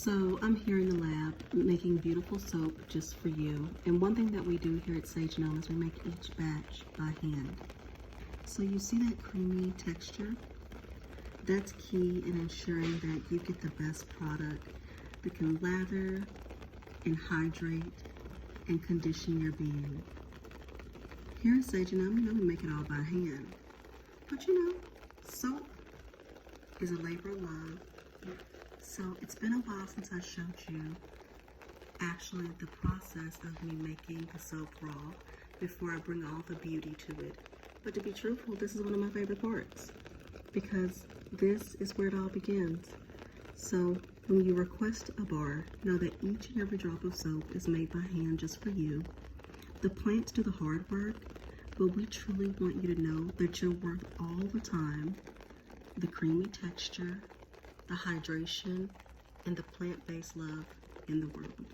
So I'm here in the lab making beautiful soap just for you. And one thing that we do here at Sage Gnome is we make each batch by hand. So you see that creamy texture? That's key in ensuring that you get the best product that can lather and hydrate and condition your being. Here at Sage Gnome, you know we make it all by hand. But you know, soap is a labor of love. So it's been a while since I showed you actually the process of me making the soap raw before I bring all the beauty to it. But to be truthful, this is one of my favorite parts because this is where it all begins. So when you request a bar, know that each and every drop of soap is made by hand just for you. The plants do the hard work, but we truly want you to know that you're worth all the time, the creamy texture, the hydration, and the plant-based love in the world.